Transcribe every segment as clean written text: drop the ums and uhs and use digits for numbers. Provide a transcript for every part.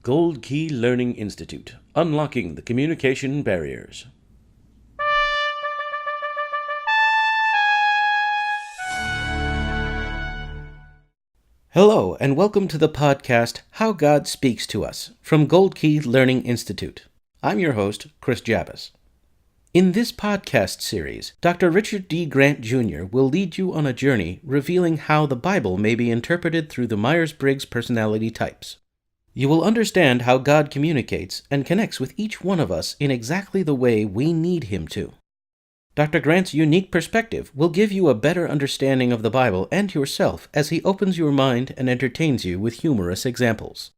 Gold Key Learning Institute, unlocking the communication barriers. Hello, and welcome to the podcast, How God Speaks to Us, from Gold Key Learning Institute. I'm your host, Chris Jabbas. In this podcast series, Dr. Richard D. Grant Jr. will lead you on a journey revealing how the Bible may be interpreted through the Myers Briggs personality types. You will understand how God communicates and connects with each one of us in exactly the way we need Him to. Dr. Grant's unique perspective will give you a better understanding of the Bible and yourself as he opens your mind and entertains you with humorous examples.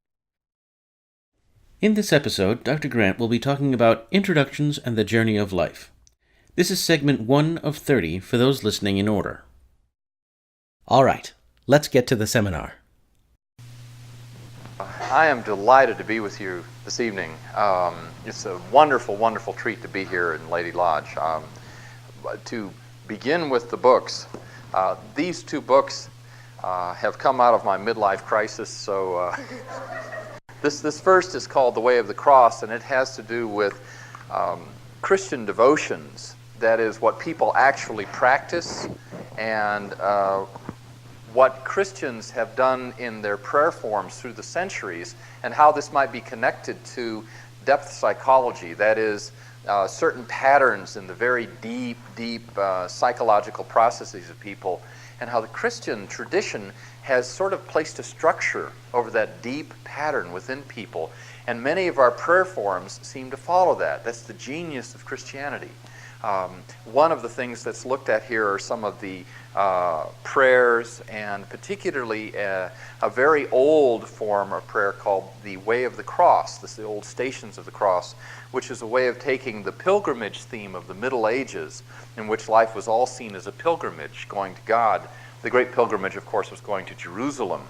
In this episode, Dr. Grant will be talking about introductions and the journey of life. This is segment 1 of 30 for those listening in order. All right, let's get to the seminar. I am delighted to be with you this evening. It's a wonderful, wonderful treat to be here in Lady Lodge. To begin with the books, these two books have come out of my midlife crisis, so this first is called The Way of the Cross, and it has to do with Christian devotions. That is, what people actually practice and what Christians have done in their prayer forms through the centuries, and how this might be connected to depth psychology. That is, certain patterns in the very deep psychological processes of people, and how the Christian tradition has sort of placed a structure over that deep pattern within people. And many of our prayer forms seem to follow that. That's the genius of Christianity. One of the things that's looked at here are some of the prayers, and particularly a very old form of prayer called the Way of the Cross. This is the old Stations of the Cross, which is a way of taking the pilgrimage theme of the Middle Ages, in which life was all seen as a pilgrimage, going to God. The great pilgrimage, of course, was going to Jerusalem,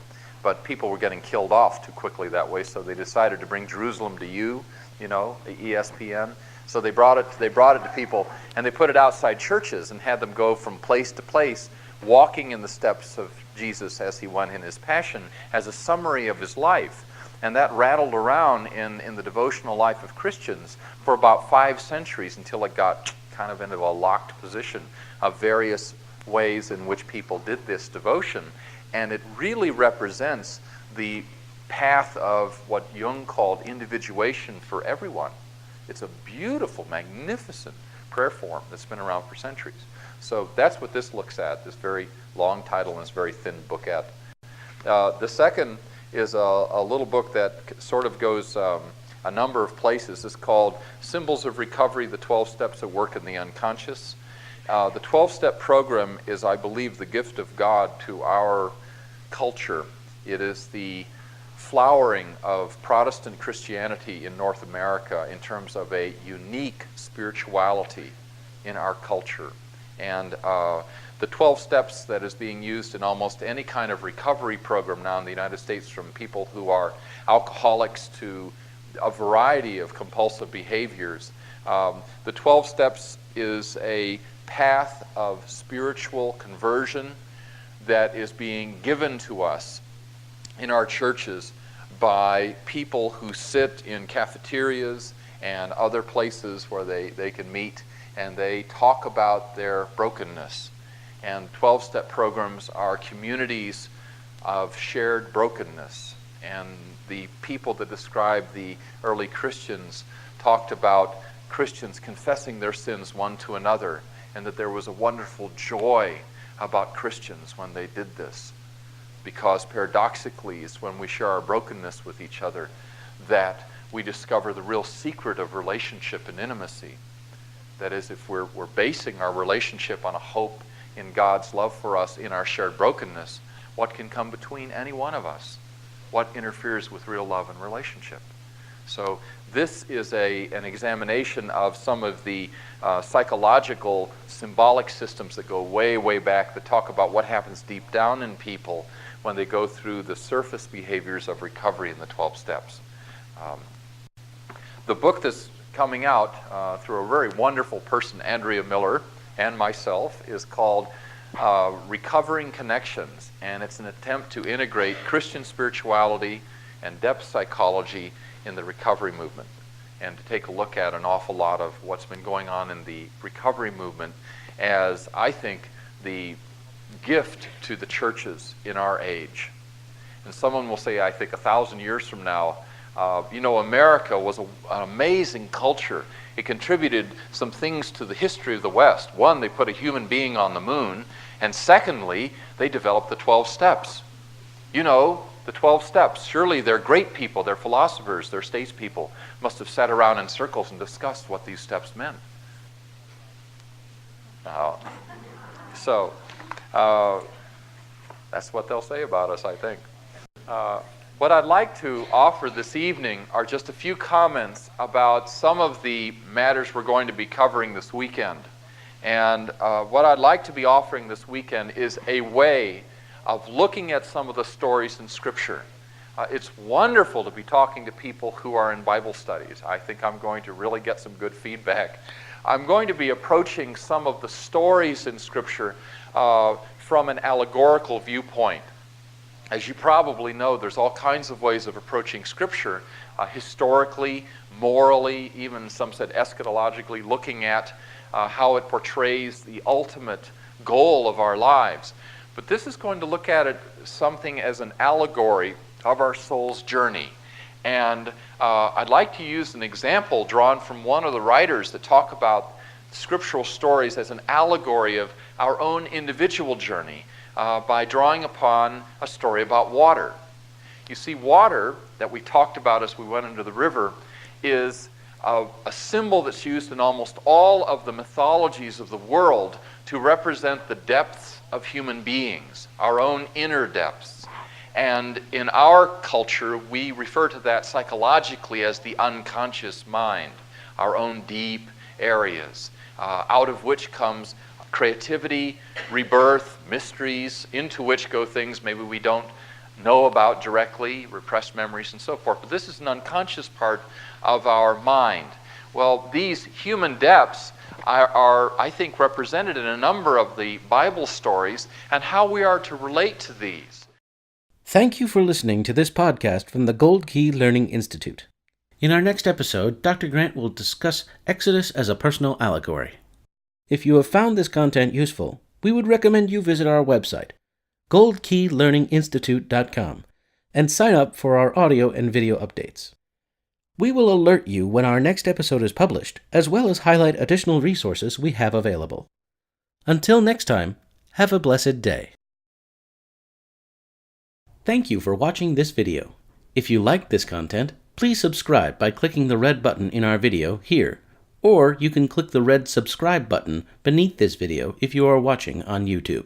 but people were getting killed off too quickly that way, so they decided to bring Jerusalem to you, ESPN. So they brought it to people, and they put it outside churches and had them go from place to place, walking in the steps of Jesus as he went in his passion, as a summary of his life. And that rattled around in the devotional life of Christians for about 5 centuries, until it got kind of into a locked position of various ways in which people did this devotion. And it really represents the path of what Jung called individuation for everyone. It's a beautiful, magnificent prayer form that's been around for centuries. So that's what this looks at, this very long title and this very thin booklet. The second is a little book that sort of goes a number of places. It's called Symbols of Recovery, the 12 Steps of Work in the Unconscious. The 12-step program is, I believe, the gift of God to our culture. It is the flowering of Protestant Christianity in North America in terms of a unique spirituality in our culture. And the 12 steps that is being used in almost any kind of recovery program now in the United States, from people who are alcoholics to a variety of compulsive behaviors. The 12 steps is a path of spiritual conversion that is being given to us in our churches by people who sit in cafeterias and other places where they can meet, and they talk about their brokenness. And 12-step programs are communities of shared brokenness. And the people that describe the early Christians talked about Christians confessing their sins one to another, and that there was a wonderful joy about Christians when they did this. Because paradoxically, it's when we share our brokenness with each other that we discover the real secret of relationship and intimacy. That is, if we're basing our relationship on a hope in God's love for us in our shared brokenness, what can come between any one of us? What interferes with real love and relationship? So this is an examination of some of the psychological, symbolic systems that go way, way back, that talk about what happens deep down in people when they go through the surface behaviors of recovery in the 12 steps. The book that's coming out through a very wonderful person, Andrea Miller, and myself, is called Recovering Connections, and it's an attempt to integrate Christian spirituality and depth psychology in the recovery movement, and to take a look at an awful lot of what's been going on in the recovery movement as, I think, the gift to the churches in our age. And someone will say, I think 1,000 years from now, America was an amazing culture. It contributed some things to the history of the West. One, they put a human being on the moon, and secondly, they developed the 12 steps. The 12 steps. Surely they're great people, they're philosophers, they're statespeople, must have sat around in circles and discussed what these steps meant. So that's what they'll say about us, I think. What I'd like to offer this evening are just a few comments about some of the matters we're going to be covering this weekend. And what I'd like to be offering this weekend is a way of looking at some of the stories in Scripture. It's wonderful to be talking to people who are in Bible studies. I think I'm going to really get some good feedback. I'm going to be approaching some of the stories in Scripture from an allegorical viewpoint. As you probably know, there's all kinds of ways of approaching Scripture, historically, morally, even some said eschatologically, looking at how it portrays the ultimate goal of our lives. But this is going to look at it something as an allegory of our soul's journey. And I'd like to use an example drawn from one of the writers that talk about scriptural stories as an allegory of our own individual journey by drawing upon a story about water. You see, water that we talked about as we went into the river is a symbol that's used in almost all of the mythologies of the world to represent the depths of human beings, our own inner depths. And in our culture, we refer to that psychologically as the unconscious mind, our own deep areas, out of which comes creativity, rebirth, mysteries, into which go things maybe we don't know about directly, repressed memories and so forth. But this is an unconscious part of our mind. Well, these human depths are, I think, represented in a number of the Bible stories and how we are to relate to these. Thank you for listening to this podcast from the Gold Key Learning Institute. In our next episode, Dr. Grant will discuss Exodus as a personal allegory. If you have found this content useful, we would recommend you visit our website, goldkeylearninginstitute.com, and sign up for our audio and video updates. We will alert you when our next episode is published, as well as highlight additional resources we have available. Until next time, have a blessed day. Thank you for watching this video. If you liked this content, please subscribe by clicking the red button in our video here, or you can click the red subscribe button beneath this video if you are watching on YouTube.